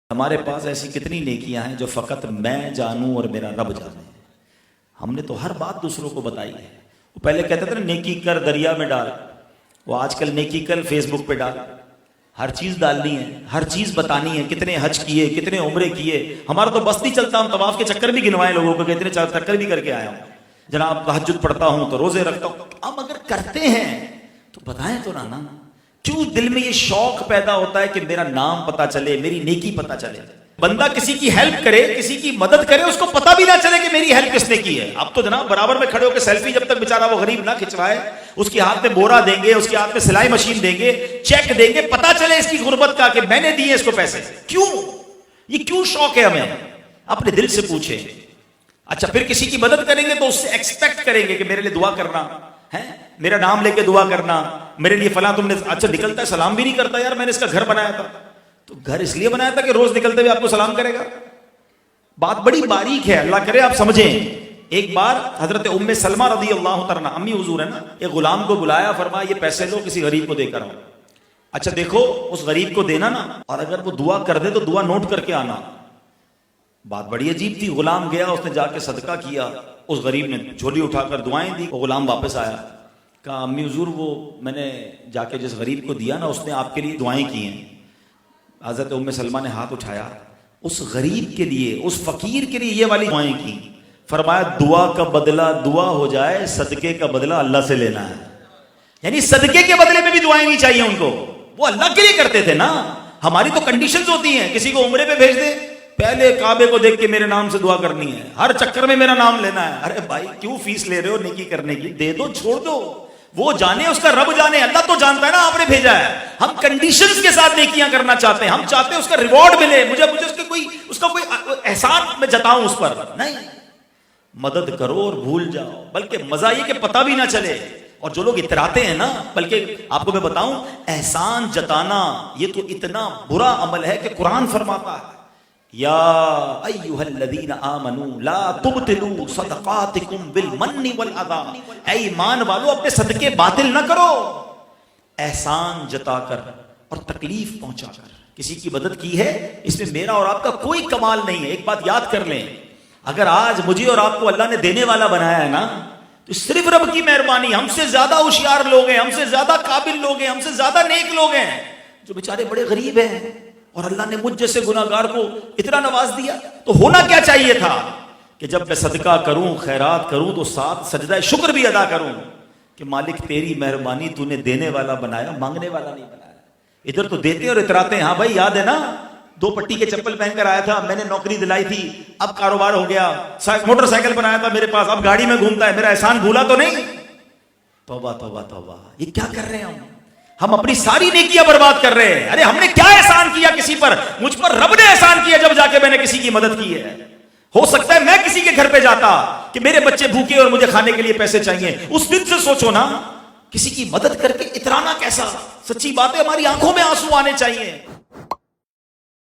ہمارے پاس ایسی کتنی نیکیاں ہیں جو فقط میں جانوں اور میرا رب جانے. ہم نے تو ہر بات دوسروں کو بتائی ہے. وہ پہلے کہتے تھے نا نیکی کر دریا میں ڈال، وہ آج کل نیکی کر فیس بک پہ ڈال. ہر چیز ڈالنی ہے، ہر چیز بتانی ہے. کتنے حج کیے، کتنے عمرے کیے. ہمارا تو بس نہیں چلتا، ہم طواف کے چکر بھی گنوائے لوگوں کو کہ اتنے چکر بھی کر کے آیا ہوں. جناب تہجد پڑھتا ہوں تو روزے رکھتا ہوں. ہم اگر کرتے ہیں تو بتائیں تو نا. کیوں دل میں یہ شوق پیدا ہوتا ہے کہ میرا نام پتا چلے، میری نیکی پتا چلے. بندہ کسی کی ہیلپ کرے، کسی کی مدد کرے، اس کو پتا بھی نہ چلے کہ میری ہیلپ کس نے کی ہے. اب تو جناب برابر میں کھڑے ہو کے سیلفی جب تک بیچارہ وہ غریب نہ کھنچوائے، اس کے ہاتھ میں بورا دیں گے، اس کے ہاتھ میں سلائی مشین دیں گے، چیک دیں گے، پتا چلے اس کی غربت کا کہ میں نے دیے اس کو پیسے. کیوں یہ کیوں شوق ہے ہمیں؟ اپنے دل سے پوچھیں. اچھا پھر کسی کی مدد کریں گے تو اس سے ایکسپیکٹ کریں گے کہ میرے لیے دعا کرنا ہے، میرا نام لے کے دعا کرنا، میرے لیے فلاں تم نے. اچھا نکلتا ہے سلام بھی نہیں کرتا. یار میں نے اس کا گھر بنایا تھا، تو گھر اس لیے بنایا تھا کہ روز نکلتے ہوئے آپ کو سلام کرے گا. بات بڑی باریک ہے، اللہ کرے آپ سمجھیں. ایک بار حضرت ام سلمہ رضی اللہ تعالیٰ امی حضور ہے نا، ایک غلام کو بلایا، فرمایا یہ پیسے لو کسی غریب کو دے کر آؤ. اچھا دیکھو اس غریب کو دینا نا، اور اگر وہ دعا کر دے تو دعا نوٹ کر کے آنا. بات بڑی عجیب تھی. غلام گیا، اس نے جا کے صدقہ کیا، اس غریب نے جھولی اٹھا کر دعائیں دی. وہ غلام واپس آیا، کہا امی حضور وہ میں نے جا کے جس غریب کو دیا نا اس نے آپ کے لیے دعائیں کی ہیں. حضرت ام سلمہ نے ہاتھ اٹھایا، اس غریب کے لیے، اس فقیر کے لیے یہ والی دعائیں کی. فرمایا دعا کا بدلہ دعا ہو جائے، صدقے کا بدلہ اللہ سے لینا ہے. یعنی صدقے کے بدلے میں بھی دعائیں نہیں چاہیے ان کو. وہ اللہ کے لیے کرتے تھے نا. ہماری تو کنڈیشنز ہوتی ہیں. کسی کو عمرے پہ بھیج دے، پہلے کعبے کو دیکھ کے میرے نام سے دعا کرنی ہے، ہر چکر میں میرا نام لینا ہے. ارے بھائی کیوں فیس لے رہے ہو نیکی کرنے کی؟ دے دو، چھوڑ دو. وہ جانے، اس کا رب جانے. اللہ تو جانتا ہے نا آپ نے بھیجا ہے. ہم کنڈیشنز کے ساتھ نیکیاں کرنا چاہتے ہیں. ہم چاہتے ہیں اس کا ریوارڈ ملے، مجھے اس کا کوئی احسان میں جتاؤں اس پر. نہیں، مدد کرو اور بھول جاؤ. بلکہ مزہ یہ کہ پتہ بھی نہ چلے. اور جو لوگ اتراتے ہیں نا، بلکہ آپ کو میں بتاؤں، احسان جتانا یہ تو اتنا برا عمل ہے کہ قرآن فرماتا ہے یا ایھا الذین آمنوا لا تبطلوا صدقاتکم بالمن والاذی. اے ایمان والو اپنے صدقے باطل نہ کرو. احسان جتا کر اور تکلیف پہنچا کر کسی کی مدد کی ہے، اس میں میرا اور آپ کا کوئی کمال نہیں ہے. ایک بات یاد کر لیں، اگر آج مجھے اور آپ کو اللہ نے دینے والا بنایا ہے نا، تو صرف رب کی مہربانی. ہم سے زیادہ ہوشیار لوگ ہیں، ہم سے زیادہ قابل لوگ ہیں، ہم سے زیادہ نیک لوگ ہیں جو بیچارے بڑے غریب ہیں، اور اللہ نے مجھ جیسے گناہگار کو اتنا نواز دیا. تو ہونا کیا چاہیے تھا کہ جب میں صدقہ کروں، خیرات کروں، تو ساتھ سجدہ شکر بھی ادا کروں کہ مالک تیری مہربانی، تو نے دینے والا بنایا، مانگنے والا نہیں بنایا. ادھر تو دیتے اور اتراتے ہیں. ہاں بھائی یاد ہے نا، 2 پٹی کے چپل پہن کر آیا تھا، میں نے نوکری دلائی تھی، اب کاروبار ہو گیا، موٹر سائیکل بنایا تھا میرے پاس، اب گاڑی میں گھومتا ہے، میرا احسان بھولا تو نہیں؟ توبہ توبہ توبہ. یہ کیا کر رہے ہیں ہم اپنی ساری نیکیاں برباد کر رہے ہیں. ارے ہم نے کیا احسان کیا کسی پر؟ مجھ پر رب نے احسان کیا جب جا کے میں نے کسی کی مدد کی ہے. ہو سکتا ہے میں کسی کے گھر پہ جاتا کہ میرے بچے بھوکے اور مجھے کھانے کے لیے پیسے چاہیے. اس دن سے سوچو نا، کسی کی مدد کر کے اترانا کیسا. سچی بات ہے، ہماری آنکھوں میں آنسو آنے چاہیے.